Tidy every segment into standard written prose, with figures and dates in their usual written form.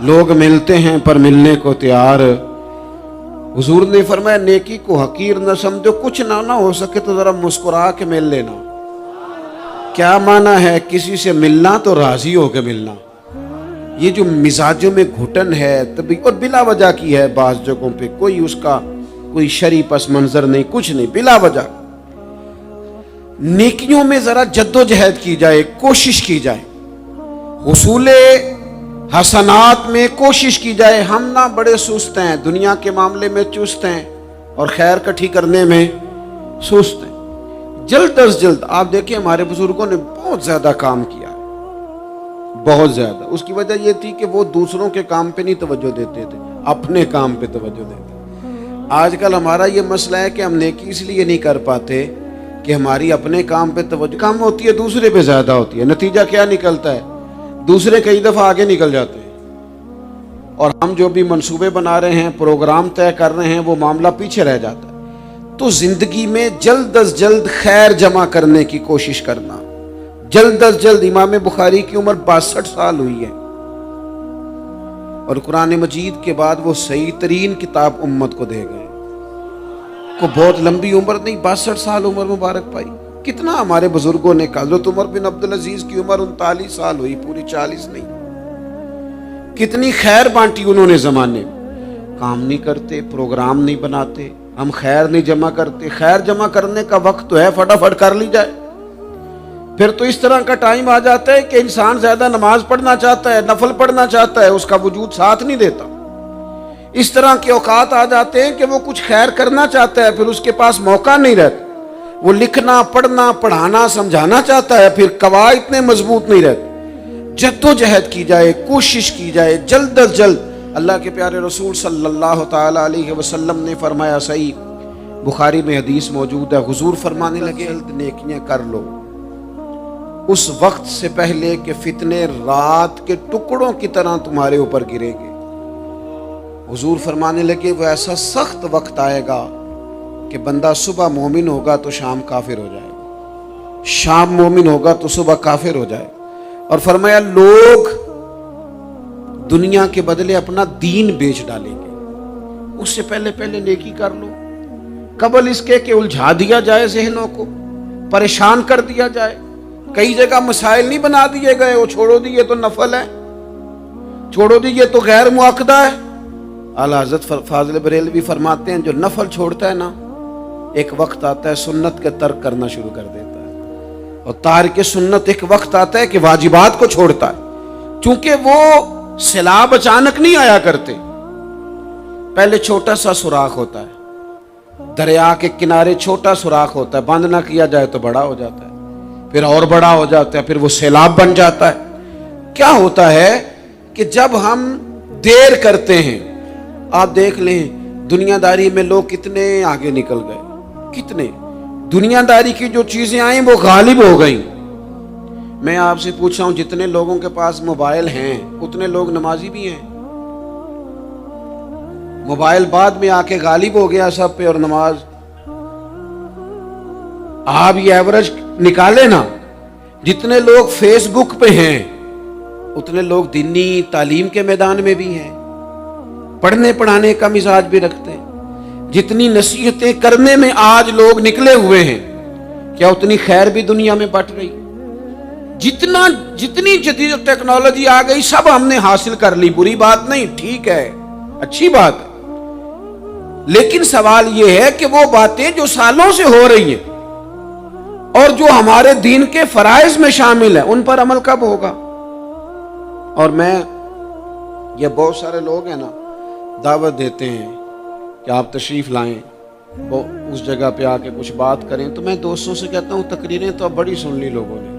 لوگ ملتے ہیں پر ملنے کو تیار. حضور نے فرمایا نیکی کو حقیر نہ سمجھو, کچھ نہ ہو سکے تو ذرا مسکرا کے مل لینا. کیا معنی ہے؟ کسی سے ملنا تو راضی ہو کے ملنا. یہ جو مزاجوں میں گھٹن ہے تبھی اور بلا وجہ کی ہے بعض جگہوں پہ, کوئی اس کا کوئی شرعی پس منظر نہیں, کچھ نہیں, بلا وجہ. نیکیوں میں ذرا جد و جہد کی جائے, کوشش کی جائے, حصول حسنات میں کوشش کی جائے. ہم نہ بڑے سست ہیں, دنیا کے معاملے میں چست ہیں اور خیر کٹھی کرنے میں سست ہیں. جلد از جلد آپ دیکھیں ہمارے بزرگوں نے بہت زیادہ کام کیا, بہت زیادہ. اس کی وجہ یہ تھی کہ وہ دوسروں کے کام پہ نہیں توجہ دیتے تھے, اپنے کام پہ توجہ دیتے. آج کل ہمارا یہ مسئلہ ہے کہ ہم نیکی اس لیے نہیں کر پاتے کہ ہماری اپنے کام پہ توجہ کم ہوتی ہے, دوسرے پہ زیادہ ہوتی ہے. نتیجہ کیا نکلتا ہے؟ دوسرے کئی دفعہ آگے نکل جاتے ہیں اور ہم جو بھی منصوبے بنا رہے ہیں, پروگرام طے کر رہے ہیں, وہ معاملہ پیچھے رہ جاتا ہے. تو زندگی میں جلد از جلد خیر جمع کرنے کی کوشش کرنا. جلد از جلد. امام بخاری کی عمر 62 سال ہوئی ہے اور قرآن مجید کے بعد وہ صحیح ترین کتاب امت کو دے گئے. کو بہت لمبی عمر نہیں, 62 سال عمر مبارک پائی. کتنا ہمارے بزرگوں نے کہا. حضرت عمر بن عبدالعزیز کی عمر 39 سال ہوئی, پوری 40 نہیں. کتنی خیر بانٹی انہوں نے زمانے میں. کام نہیں کرتے, پروگرام نہیں بناتے, ہم خیر نہیں جمع کرتے. خیر جمع کرنے کا وقت تو ہے, فٹافٹ کر لی جائے. پھر تو اس طرح کا ٹائم آ جاتا ہے کہ انسان زیادہ نماز پڑھنا چاہتا ہے, نفل پڑھنا چاہتا ہے, اس کا وجود ساتھ نہیں دیتا. اس طرح کے اوقات آ جاتے ہیں کہ وہ کچھ خیر کرنا چاہتا ہے, پھر اس کے پاس موقع نہیں رہتا. وہ لکھنا, پڑھنا, پڑھانا, سمجھانا چاہتا ہے, پھر قواعد اتنے مضبوط نہیں رہتے. جد و جہد کی جائے, کوشش کی جائے, جلد از جلد. اللہ کے پیارے رسول صلی اللہ تعالی علیہ وسلم نے فرمایا, صحیح بخاری میں حدیث موجود ہے, حضور فرمانے لگے جلد نیکیاں کر لو اس وقت سے پہلے کہ فتنے رات کے ٹکڑوں کی طرح تمہارے اوپر گریں گے. حضور فرمانے لگے وہ ایسا سخت وقت آئے گا کہ بندہ صبح مومن ہوگا تو شام کافر ہو جائے گا, شام مومن ہوگا تو صبح کافر ہو جائے. اور فرمایا لوگ دنیا کے بدلے اپنا دین بیچ ڈالیں گے. اس سے پہلے نیکی کر لو, قبل اس کے کہ الجھا دیا جائے, ذہنوں کو پریشان کر دیا جائے. کئی جگہ مسائل نہیں بنا دیے گئے, وہ چھوڑو دیے تو نفل ہے, چھوڑو دیے تو غیر معاقدہ ہے. اعلیٰ حضرت فاضل بریلوی فرماتے ہیں جو نفل چھوڑتا ہے نا, ایک وقت آتا ہے سنت کے ترک کرنا شروع کر دیتا ہے, اور تارک سنت ایک وقت آتا ہے کہ واجبات کو چھوڑتا ہے. چونکہ وہ سیلاب اچانک نہیں آیا کرتے, پہلے چھوٹا سا سوراخ ہوتا ہے, دریا کے کنارے چھوٹا سوراخ ہوتا ہے, بند نہ کیا جائے تو بڑا ہو جاتا ہے, پھر اور بڑا ہو جاتا ہے, پھر وہ سیلاب بن جاتا ہے. کیا ہوتا ہے کہ جب ہم دیر کرتے ہیں, آپ دیکھ لیں دنیا داری میں لوگ کتنے آگے نکل گئے, کتنے دنیا داری کی جو چیزیں آئیں وہ غالب ہو گئیں. میں آپ سے پوچھ رہا ہوں جتنے لوگوں کے پاس موبائل ہیں اتنے لوگ نمازی بھی ہیں. موبائل بعد میں آ کے غالب ہو گیا سب پہ, اور نماز آپ یہ ایوریج نکالے نا, جتنے لوگ فیس بک پہ ہیں اتنے لوگ دینی تعلیم کے میدان میں بھی ہیں, پڑھنے پڑھانے کا مزاج بھی رکھتے ہیں. جتنی نصیحتیں کرنے میں آج لوگ نکلے ہوئے ہیں, کیا اتنی خیر بھی دنیا میں بٹ رہی؟ جتنی جدید ٹیکنالوجی آ گئی سب ہم نے حاصل کر لی, بری بات نہیں, ٹھیک ہے, اچھی بات ہے. لیکن سوال یہ ہے کہ وہ باتیں جو سالوں سے ہو رہی ہیں اور جو ہمارے دین کے فرائض میں شامل ہیں ان پر عمل کب ہوگا؟ اور میں یہ بہت سارے لوگ ہیں نا دعوت دیتے ہیں کہ آپ تشریف لائیں, وہ اس جگہ پہ آ کے کچھ بات کریں, تو میں دوستوں سے کہتا ہوں تقریریں تو اب بڑی سن لی لوگوں نے,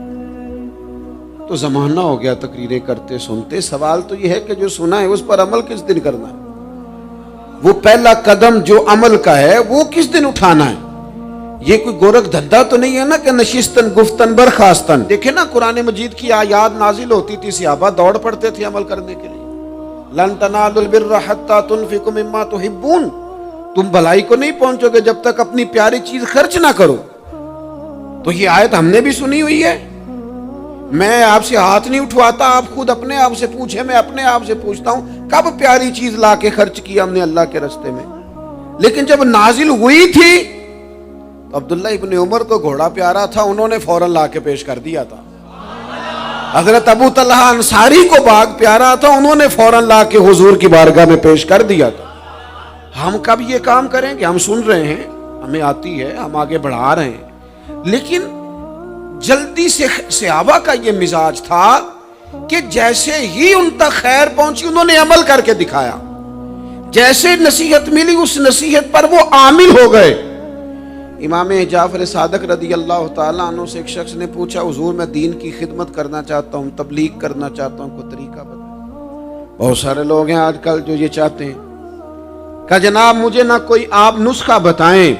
تو زمانہ ہو گیا تقریریں کرتے سنتے. سوال تو یہ ہے کہ جو سنا ہے اس پر عمل کس دن کرنا ہے؟ وہ پہلا قدم جو عمل کا ہے وہ کس دن اٹھانا ہے؟ یہ کوئی گورکھ دھندا تو نہیں ہے نا کہ نشستن گفتن برخاستن. دیکھیں نا قرآن مجید کی آیات نازل ہوتی تھی, صحابہ دوڑ پڑتے تھے عمل کرنے کے لیے. لن تنالوا البر حتى تنفقوا مما تحبون, تم بھلائی کو نہیں پہنچو گے جب تک اپنی پیاری چیز خرچ نہ کرو. تو یہ آیت ہم نے بھی سنی ہوئی ہے میں آپ سے ہاتھ نہیں اٹھواتا، آپ خود اپنے آپ سے پوچھیں، میں اپنے آپ سے پوچھتا ہوں کب پیاری چیز لا کے خرچ کیا ہم نے اللہ کے راستے میں؟ لیکن جب نازل ہوئی تھی تو عبداللہ ابن عمر کو گھوڑا پیارا تھا، انہوں نے فوراً لا کے پیش کر دیا تھا۔ حضرت ابو طلحہ انصاری کو باغ پیارا تھا، انہوں نے فوراً لا کے حضور کی بارگاہ میں پیش کر دیا تھا۔ ہم کب یہ کام کریں گے؟ ہم سن رہے ہیں، ہمیں آتی ہے، ہم آگے بڑھا رہے ہیں، لیکن جلدی سے صحابہ کا یہ مزاج تھا کہ جیسے ہی ان تک خیر پہنچی انہوں نے عمل کر کے دکھایا، جیسے نصیحت ملی اس نصیحت پر وہ عامل ہو گئے۔ امام جعفر صادق رضی اللہ تعالیٰ عنہ سے ایک شخص نے پوچھا، حضور میں دین کی خدمت کرنا چاہتا ہوں، تبلیغ کرنا چاہتا ہوں، کوئی طریقہ بتائیں۔ بہت سارے لوگ ہیں آج کل جو یہ چاہتے ہیں کہ جناب مجھے نہ کوئی آپ نسخہ بتائیں،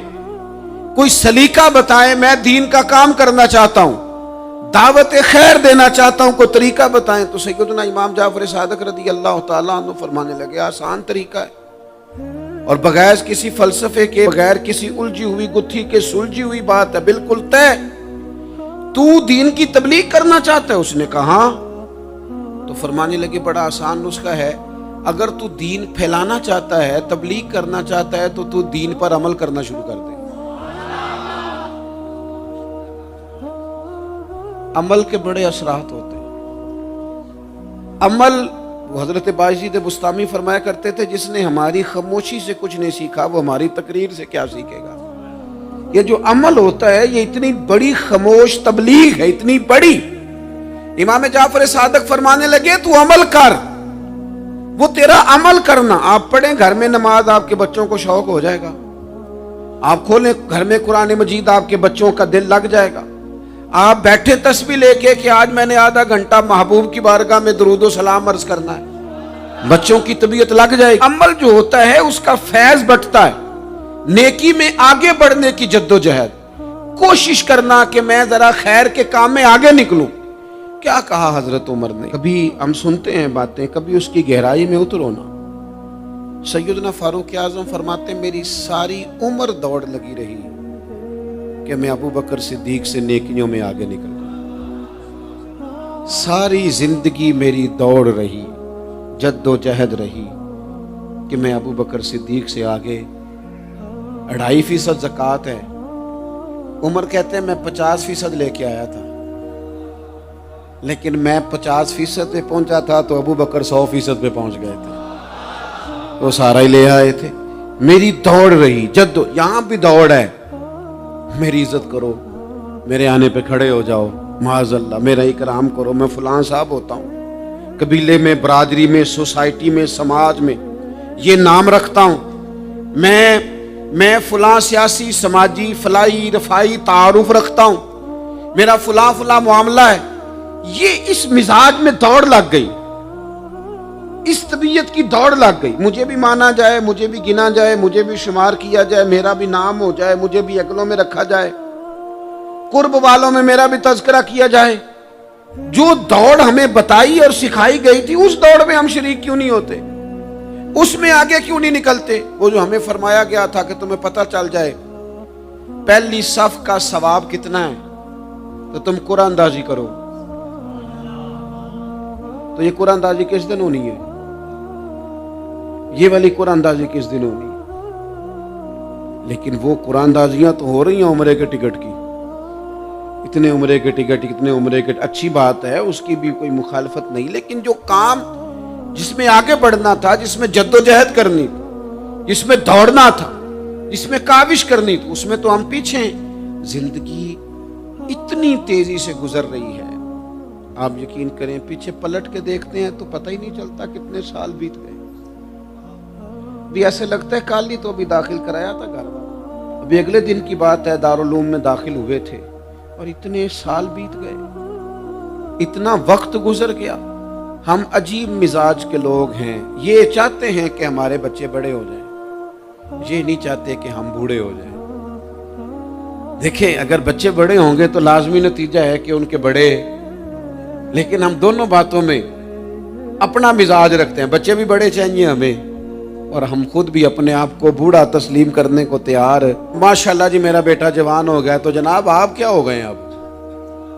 کوئی سلیقہ بتائیں، میں دین کا کام کرنا چاہتا ہوں، دعوت خیر دینا چاہتا ہوں، کوئی طریقہ بتائیں۔ تو سیدنا امام جعفر صادق رضی اللہ تعالیٰ عنہ فرمانے لگے، آسان طریقہ ہے، اور بغیر کسی فلسفے کے، بغیر کسی الجھی ہوئی گتھی کے سلجھی ہوئی بات ہے، بالکل طے۔ تو دین کی تبلیغ کرنا چاہتا ہے؟ اس نے کہا، تو فرمانے لگے بڑا آسان نسخہ ہے، اگر تو دین پھیلانا چاہتا ہے، تبلیغ کرنا چاہتا ہے، تو دین پر عمل کرنا شروع کر دے۔ عمل کے بڑے اثرات ہوتے ہیں۔ عمل، وہ حضرت باجید بستامی فرمایا کرتے تھے، جس نے ہماری خاموشی سے کچھ نہیں سیکھا وہ ہماری تقریر سے کیا سیکھے گا۔ یہ جو عمل ہوتا ہے یہ اتنی بڑی خاموش تبلیغ ہے، اتنی بڑی۔ امام جعفر صادق فرمانے لگے تو عمل کر، وہ تیرا عمل کرنا۔ آپ پڑھیں گھر میں نماز، آپ کے بچوں کو شوق ہو جائے گا۔ آپ کھولیں گھر میں قرآن مجید، آپ کے بچوں کا دل لگ جائے گا۔ آپ بیٹھے تسبیح لے کے کہ آج میں نے آدھا گھنٹہ محبوب کی بارگاہ میں درود و سلام عرض کرنا ہے، بچوں کی طبیعت لگ جائے گی۔ عمل جو ہوتا ہے اس کا فیض بٹتا ہے، نیکی میں آگے بڑھنے کی جد و جہد، کوشش کرنا کہ میں ذرا خیر کے کام میں آگے نکلوں۔ کیا کہا حضرت عمر نے؟ کبھی ہم سنتے ہیں باتیں، کبھی اس کی گہرائی میں اترو نا۔ سیدنا فاروق اعظم فرماتے ہیں میری ساری عمر دوڑ لگی رہی کہ میں ابو بکر صدیق سے نیکیوں میں آگے نکل جاؤں۔ ساری زندگی میری دوڑ رہی، جد و جہد رہی کہ میں ابو بکر صدیق سے آگے۔ 2.5% زکوٰۃ ہے۔ عمر کہتے ہیں میں 50% لے کے آیا تھا، لیکن میں 50% پہ پہنچا تھا تو ابو بکر 100% پہ پہنچ گئے تھے، وہ سارا ہی لے آئے تھے۔ میری دوڑ رہی، جد یہاں بھی دوڑ ہے، میری عزت کرو، میرے آنے پہ کھڑے ہو جاؤ، معاذ اللہ میرا اکرام کرو، میں فلاں صاحب ہوتا ہوں، قبیلے میں، برادری میں، سوسائٹی میں، سماج میں یہ نام رکھتا ہوں، میں فلاں سیاسی، سماجی، فلاحی، رفائی تعارف رکھتا ہوں، میرا فلاں معاملہ ہے۔ یہ اس مزاج میں دوڑ لگ گئی، اس طبیعت کی دوڑ لگ گئی، مجھے بھی مانا جائے، مجھے بھی گنا جائے، مجھے بھی شمار کیا جائے، میرا بھی نام ہو جائے، مجھے بھی اگلوں میں رکھا جائے، قرب والوں میں میرا بھی تذکرہ کیا جائے۔ جو دوڑ ہمیں بتائی اور سکھائی گئی تھی اس دوڑ میں ہم شریک کیوں نہیں ہوتے؟ اس میں آگے کیوں نہیں نکلتے؟ وہ جو ہمیں فرمایا گیا تھا کہ تمہیں پتہ چل جائے پہلی صف کا ثواب کتنا ہے تو تم قرآن اندازی کرو۔ تو یہ قرآن اندازی کس دن ہونی ہے؟ یہ والی قرآن اندازی کس دن ہونی ہے؟ لیکن وہ قرآن اندازیاں تو ہو رہی ہیں عمرے کے ٹکٹ کی، اتنے عمرے کے ٹکٹ، اتنے عمرے کے، اچھی بات ہے، اس کی بھی کوئی مخالفت نہیں، لیکن جو کام جس میں آگے بڑھنا تھا، جس میں جد و جہد کرنی تھی، جس میں دوڑنا تھا، جس میں کاوش کرنی تھی، اس میں تو ہم پیچھے ہیں۔ زندگی اتنی تیزی سے گزر رہی ہے، آپ یقین کریں پیچھے پلٹ کے دیکھتے ہیں تو پتہ ہی نہیں چلتا کتنے سال بیت گئے۔ بھی ایسے لگتا ہے کل ہی تو ابھی داخل کرایا تھا گھر والا، ابھی اگلے دن کی بات ہے دارالعلوم میں داخل ہوئے تھے اور اتنے سال بیت گئے، اتنا وقت گزر گیا۔ ہم عجیب مزاج کے لوگ ہیں، یہ چاہتے ہیں کہ ہمارے بچے بڑے ہو جائیں، یہ نہیں چاہتے کہ ہم بوڑھے ہو جائیں۔ دیکھیں اگر بچے بڑے ہوں گے تو لازمی نتیجہ ہے کہ ان کے بڑے، لیکن ہم دونوں باتوں میں اپنا مزاج رکھتے ہیں، بچے بھی بڑے چاہیے ہمیں اور ہم خود بھی اپنے آپ کو بوڑھا تسلیم کرنے کو تیار۔ ماشاءاللہ جی میرا بیٹا جوان ہو گیا تو جناب آپ کیا ہو گئے اب؟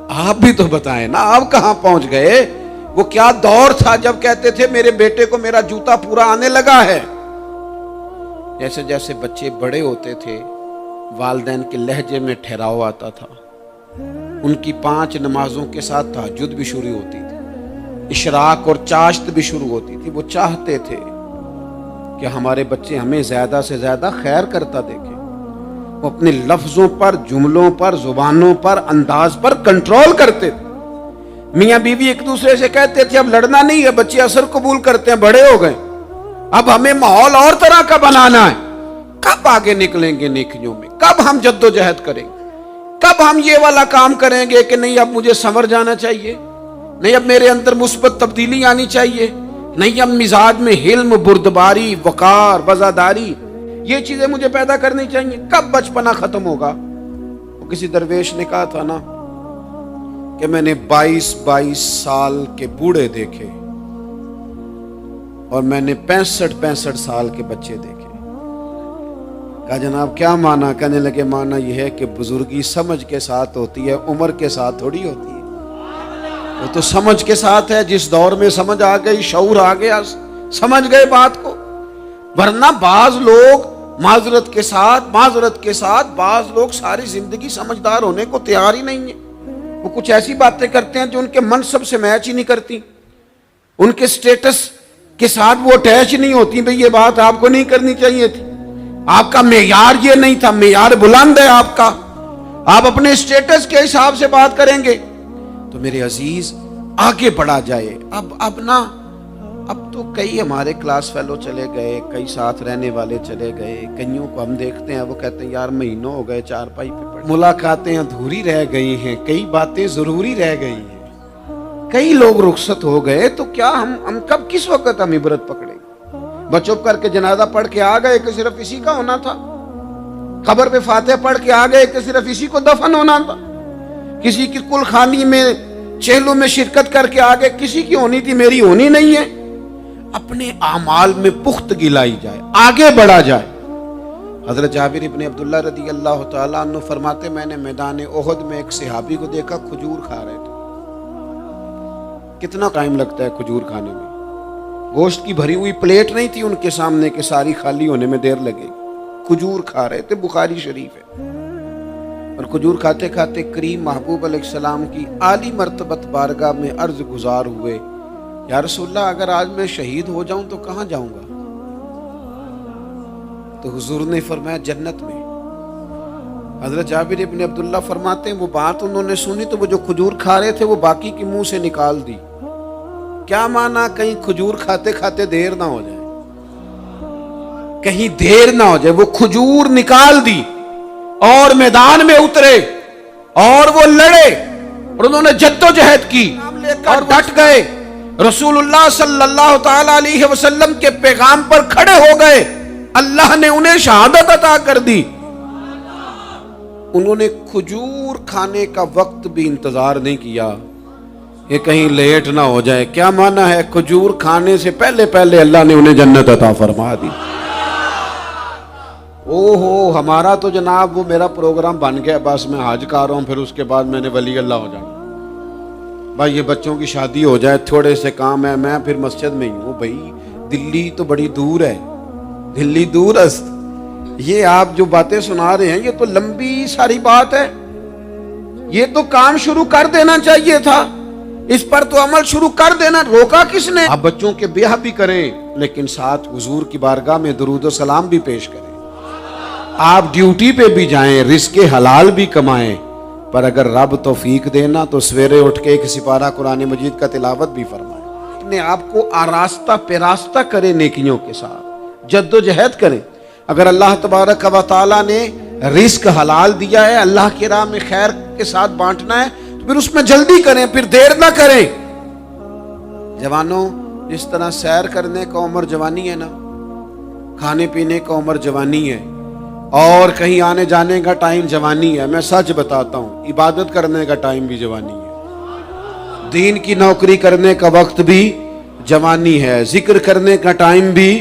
آپ بھی تو بتائیں نا، آپ کہاں پہنچ گئے؟ وہ کیا دور تھا جب کہتے تھے میرے بیٹے کو میرا جوتا پورا آنے لگا ہے۔ جیسے جیسے بچے بڑے ہوتے تھے والدین کے لہجے میں ٹھہراؤ آتا تھا، ان کی 5 نمازوں کے ساتھ تہجد بھی شروع ہوتی تھی، اشراق اور چاشت بھی شروع ہوتی تھی۔ وہ چاہتے تھے کہ ہمارے بچے ہمیں زیادہ سے زیادہ خیر کرتا دیکھیں۔ وہ اپنے لفظوں پر، جملوں پر، زبانوں پر، انداز پر کنٹرول کرتے تھے۔ میاں بیوی ایک دوسرے سے کہتے تھے اب لڑنا نہیں ہے، بچے اثر قبول کرتے ہیں، بڑے ہو گئے، اب ہمیں ماحول اور طرح کا بنانا ہے۔ کب آگے نکلیں گے نیکیوں میں؟ کب ہم جد و جہد کریں گے؟ کب ہم یہ والا کام کریں گے کہ نہیں اب مجھے سنور جانا چاہیے، نہیں اب میرے اندر مثبت تبدیلی آنی چاہیے، نہیں اب مزاج میں حلم، بردباری، وقار، وفاداری، یہ چیزیں مجھے پیدا کرنی چاہیے؟ کب بچپنا ختم ہوگا؟ وہ کسی درویش نے کہا تھا نا کہ میں نے 22 سال کے بوڑھے دیکھے اور میں نے 65 سال کے بچے دیکھے۔ کہا جناب کیا معنی؟ کہنے لگے معنی یہ ہے کہ بزرگی سمجھ کے ساتھ ہوتی ہے، عمر کے ساتھ تھوڑی ہوتی ہے۔ وہ تو سمجھ کے ساتھ ہے، جس دور میں سمجھ آ گئی، شعور آ گیا، سمجھ گئے بات کو۔ ورنہ بعض لوگ معذرت کے ساتھ بعض لوگ ساری زندگی سمجھدار ہونے کو تیار ہی نہیں ہیں۔ وہ کچھ ایسی باتیں کرتے ہیں جو ان کے منصب سے میچ ہی نہیں کرتی، ان کے سٹیٹس کے ساتھ وہ اٹیچ نہیں ہوتی۔ بھئی یہ بات آپ کو نہیں کرنی چاہیے تھی، آپ کا معیار یہ نہیں تھا، معیار بلند ہے آپ کا، آپ اپنے سٹیٹس کے حساب سے بات کریں گے۔ تو میرے عزیز آگے بڑھا جائے۔ اب تو کئی ہمارے کلاس فیلو چلے گئے، کئی ساتھ رہنے والے چلے گئے، کئیوں کو ہم دیکھتے ہیں وہ کہتے ہیں یار مہینوں ہو گئے چارپائی پہ پڑے، ملاقاتیں ادھوری رہ گئی ہیں، کئی باتیں ضروری رہ گئی ہیں، کئی لوگ رخصت ہو گئے، تو کیا ہم کب کس وقت ہم عبرت پکڑیں گے؟ بس چپ کر کے جنازہ پڑھ کے آ گئے کہ صرف اسی کا ہونا تھا، قبر پہ فاتحہ پڑھ کے آ گئے کہ صرف اسی کو دفن ہونا تھا، کسی کی کل خانی میں چہلوں میں شرکت کر کے آ گئے، کسی کی ہونی تھی میری ہونی نہیں ہے۔ اپنے اعمال میں پختگی لائی جائے، آگے بڑھا جائے۔ حضرت جابر ابن عبداللہ رضی اللہ تعالیٰ عنہ فرماتے میں نے میدان احد میں ایک صحابی کو دیکھا، کھجور کھا رہے تھے۔ کتنا ٹائم لگتا ہے کھجور کھانے میں؟ گوشت کی بھری ہوئی پلیٹ نہیں تھی ان کے سامنے کہ ساری خالی ہونے میں دیر لگے گی، کھجور کھا رہے تھے، بخاری شریف ہے۔ اور کھجور کھاتے کھاتے کریم محبوب علیہ السلام کی عالی مرتبت بارگاہ میں عرض گزار ہوئے، یا رسول اللہ اگر آج میں شہید ہو جاؤں تو کہاں جاؤں گا؟ تو حضور نے فرمایا جنت میں۔ حضرت جابر ابن عبداللہ فرماتے ہیں وہ بات انہوں نے سنی تو وہ جو کھجور کھا رہے تھے وہ باقی کے منہ سے نکال دی۔ کیا معنی؟ کہیں کھجور کھاتے کھاتے دیر نہ ہو جائے، کہیں دیر نہ ہو جائے۔ وہ کھجور نکال دی اور میدان میں اترے اور وہ لڑے اور انہوں نے جد و جہد کی اور ڈٹ گئے، رسول اللہ صلی اللہ تعالی علیہ وسلم کے پیغام پر کھڑے ہو گئے، اللہ نے انہیں شہادت عطا کر دی۔ انہوں نے کھجور کھانے کا وقت بھی انتظار نہیں کیا کہ کہیں لیٹ نہ ہو جائے۔ کیا معنی ہے؟ کھجور کھانے سے پہلے اللہ نے انہیں جنت عطا فرما دی۔ ہمارا تو جناب وہ میرا پروگرام بن گیا، بس میں حج کر رہا ہوں، پھر اس کے بعد میں نے ولی اللہ ہو جانا، بھائی یہ بچوں کی شادی ہو جائے، تھوڑے سے کام ہے، میں پھر مسجد میں ہی ہوں۔ بھائی دلی تو بڑی دور ہے، دلی دور است، یہ آپ جو باتیں سنا رہے ہیں یہ تو لمبی ساری بات ہے، یہ تو کام شروع کر دینا چاہیے تھا، اس پر تو عمل شروع کر دینا، روکا کس نے؟ آپ بچوں کے بیاہ بھی کریں لیکن ساتھ حضور کی بارگاہ میں درود و سلام بھی پیش کریں، آپ ڈیوٹی پہ بھی جائیں، رزق حلال بھی کمائیں، پر اگر رب توفیق دینا تو سویرے اٹھ کے ایک سپارہ قرآن مجید کا تلاوت بھی فرمائیں، اپنے آپ کو آراستہ پیراستہ کریں، نیکیوں کے ساتھ جد و جہد کریں۔ اگر اللہ تبارک و تعالیٰ نے رزق حلال دیا ہے، اللہ کی راہ میں خیر کے ساتھ بانٹنا ہے تو پھر اس میں جلدی کریں، پھر دیر نہ کریں۔ جوانوں، جس طرح سیر کرنے کا عمر جوانی ہے نا، کھانے پینے کا عمر جوانی ہے، اور کہیں آنے جانے کا ٹائم جوانی ہے، میں سچ بتاتا ہوں عبادت کرنے کا ٹائم بھی جوانی ہے، دین کی نوکری کرنے کا وقت بھی جوانی ہے، ذکر کرنے کا ٹائم بھی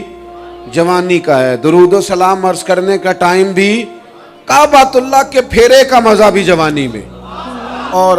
جوانی کا ہے، درود و سلام عرض کرنے کا ٹائم بھی، کعبۃ اللہ کے پھیرے کا مزہ بھی جوانی میں، اور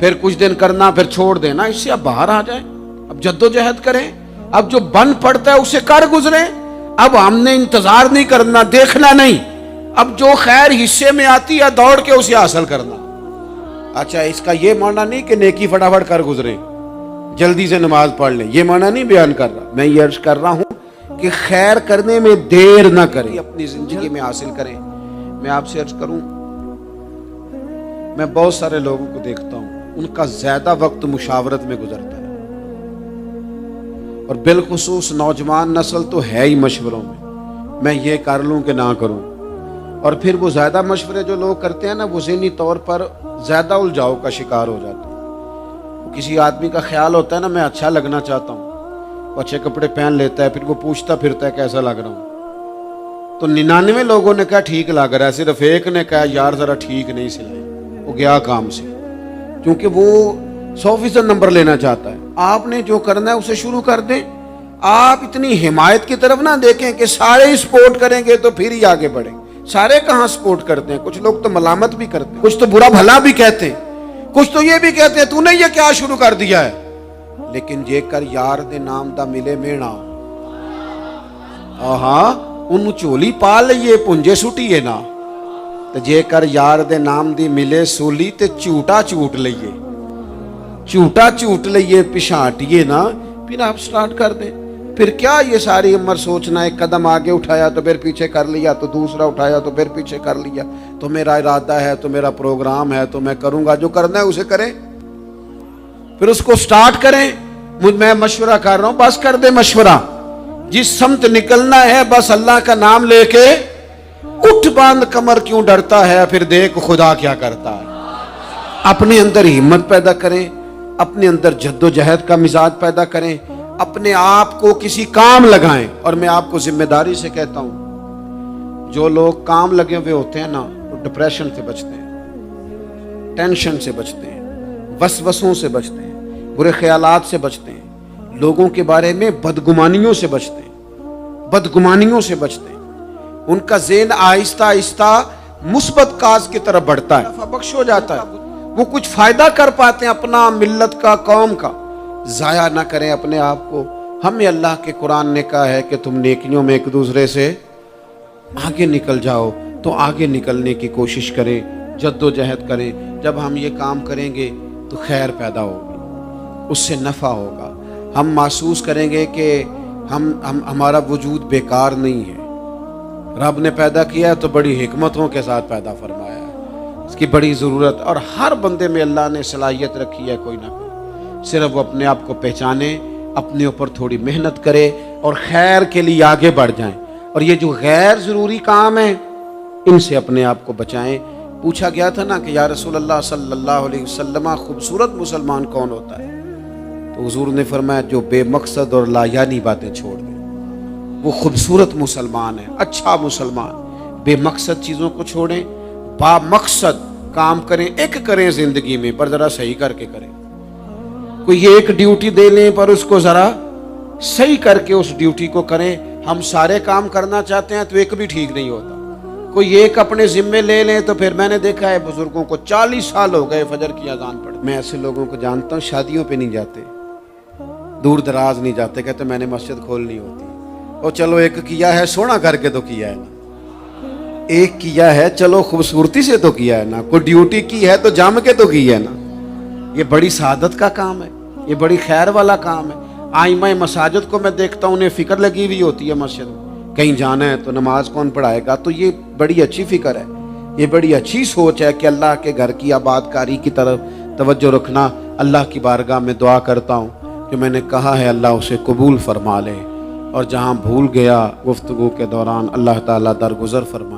پھر کچھ دن کرنا پھر چھوڑ دینا، اس سے اب باہر آ جائیں، اب جدوجہد کریں، اب جو بن پڑتا ہے اسے کر گزریں، اب ہم نے انتظار نہیں کرنا، دیکھنا نہیں، اب جو خیر حصے میں آتی ہے دوڑ کے اسے حاصل کرنا۔ اچھا اس کا یہ معنی نہیں کہ نیکی فٹافٹ کر گزریں، جلدی سے نماز پڑھ لیں، یہ معنی نہیں بیان کر رہا، میں یہ عرض کر رہا ہوں کہ خیر کرنے میں دیر نہ کریں، اپنی زندگی میں حاصل کریں۔ میں آپ سے عرض کروں، میں بہت سارے لوگوں کو دیکھتا ہوں، ان کا زیادہ وقت مشاورت میں گزرتا ہے، اور بالخصوص نوجوان نسل تو ہے ہی مشوروں میں یہ کر لوں کہ نہ کروں، اور پھر وہ زیادہ مشورے جو لوگ کرتے ہیں نا، وہ ذہنی طور پر زیادہ الجھاؤ کا شکار ہو جاتے ہیں۔ کسی آدمی کا خیال ہوتا ہے نا میں اچھا لگنا چاہتا ہوں، وہ اچھے کپڑے پہن لیتا ہے، پھر وہ پوچھتا پھرتا ہے کیسا لگ رہا ہوں، تو 99 لوگوں نے کہا ٹھیک لگ رہا ہے، صرف ایک نے کہا یار ذرا ٹھیک نہیں سلائی، وہ گیا کام سے، کیونکہ وہ 100% نمبر لینا چاہتا ہے۔ آپ نے جو کرنا ہے اسے شروع کر دیں، آپ اتنی حمایت کی طرف نہ دیکھیں کہ سارے ہی سپورٹ کریں گے تو پھر ہی آگے بڑھیں۔ سارے کہاں سپورٹ کرتے ہیں، کچھ لوگ تو ملامت بھی کرتے ہیں، کچھ تو برا بھلا بھی کہتے ہیں، کچھ تو یہ بھی کہتے ہیں تو نے یہ کیا شروع کر دیا ہے، لیکن یہ کر یار دے نام دا ملے مینا، ہاں ان چولی پا لئیے پنجے سٹیے نا، تو جے کر یار دے نام دی ملے سولی تے چوٹا چوٹ لئیے، چوٹا چوٹ لئیے پشانٹیے نا، پھر آپ سٹارٹ کر دیں۔ پھر کیا یہ ساری عمر سوچنا، ایک قدم آگے اٹھایا تو پھر پیچھے کر لیا، تو دوسرا اٹھایا تو پھر پیچھے کر لیا، تو میرا ارادہ ہے، تو میرا پروگرام ہے، تو میں کروں گا، جو کرنا ہے اسے کریں، پھر اس کو سٹارٹ کریں۔ میں مشورہ کر رہا ہوں، بس کر دے مشورہ، جس سمت نکلنا ہے بس اللہ کا نام لے کے اٹھ، باندھ کمر کیوں ڈرتا ہے، پھر دیکھ خدا کیا کرتا ہے۔ اپنے اندر ہمت پیدا کریں، اپنے اندر جد و جہد کا مزاج پیدا کریں، اپنے آپ کو کسی کام لگائیں۔ اور میں آپ کو ذمہ داری سے کہتا ہوں، جو لوگ کام لگے ہوئے ہوتے ہیں نا، وہ ڈپریشن سے بچتے ہیں، ٹینشن سے بچتے ہیں، وسوسوں سے بچتے ہیں، برے خیالات سے بچتے ہیں، لوگوں کے بارے میں بدگمانیوں سے بچتے ہیں، بدگمانیوں سے بچتے ہیں۔ ان کا ذہن آہستہ آہستہ مثبت کاز کی طرف بڑھتا ہے، بخش ہو جاتا ہے، وہ کچھ فائدہ کر پاتے ہیں اپنا، ملت کا، قوم کا۔ ضائع نہ کریں اپنے آپ کو۔ ہمیں اللہ کے قرآن نے کہا ہے کہ تم نیکیوں میں ایک دوسرے سے آگے نکل جاؤ، تو آگے نکلنے کی کوشش کریں، جد و جہد کریں۔ جب ہم یہ کام کریں گے تو خیر پیدا ہوگی، اس سے نفع ہوگا، ہم محسوس کریں گے کہ ہمارا وجود بیکار نہیں ہے، رب نے پیدا کیا ہے تو بڑی حکمتوں کے ساتھ پیدا فرمایا ہے، اس کی بڑی ضرورت، اور ہر بندے میں اللہ نے صلاحیت رکھی ہے کوئی نہ کوئی، صرف وہ اپنے آپ کو پہچانے، اپنے اوپر تھوڑی محنت کرے اور خیر کے لیے آگے بڑھ جائیں، اور یہ جو غیر ضروری کام ہیں ان سے اپنے آپ کو بچائیں۔ پوچھا گیا تھا نا کہ یا رسول اللہ صلی اللہ علیہ وسلم خوبصورت مسلمان کون ہوتا ہے، تو حضور نے فرمایا جو بے مقصد اور لا یعنی باتیں چھوڑ دیں، وہ خوبصورت مسلمان ہے، اچھا مسلمان۔ بے مقصد چیزوں کو چھوڑیں، با مقصد کام کریں، ایک کریں زندگی میں، پر ذرا صحیح کر کے کریں۔ کوئی ایک ڈیوٹی دے لیں پر اس کو ذرا صحیح کر کے اس ڈیوٹی کو کریں۔ ہم سارے کام کرنا چاہتے ہیں تو ایک بھی ٹھیک نہیں ہوتا، کوئی ایک اپنے ذمے لے لیں تو پھر میں نے دیکھا ہے بزرگوں کو 40 سال ہو گئے فجر کی اذان پڑھ، میں ایسے لوگوں کو جانتا ہوں شادیوں پہ نہیں جاتے، دور دراز نہیں جاتے، کہتے میں نے مسجد کھولنی ہوتی، اور چلو ایک کیا ہے سونا کر کے تو کیا ہے نا، ایک کیا ہے چلو خوبصورتی سے تو کیا ہے نا، کوئی ڈیوٹی کی ہے تو جم کے تو کی ہے نا۔ یہ بڑی سعادت کا کام ہے، یہ بڑی خیر والا کام ہے۔ آئمہ مساجد کو میں دیکھتا ہوں، انہیں فکر لگی ہوئی ہوتی ہے مسجد میں، کہیں جانا ہے تو نماز کون پڑھائے گا، تو یہ بڑی اچھی فکر ہے، یہ بڑی اچھی سوچ ہے کہ اللہ کے گھر کی آباد کاری کی طرف توجہ رکھنا۔ اللہ کی بارگاہ میں دعا کرتا ہوں کہ میں نے کہا ہے اللہ اسے قبول فرما لے، اور جہاں بھول گیا گفتگو کے دوران اللہ تعالیٰ درگزر فرمائے۔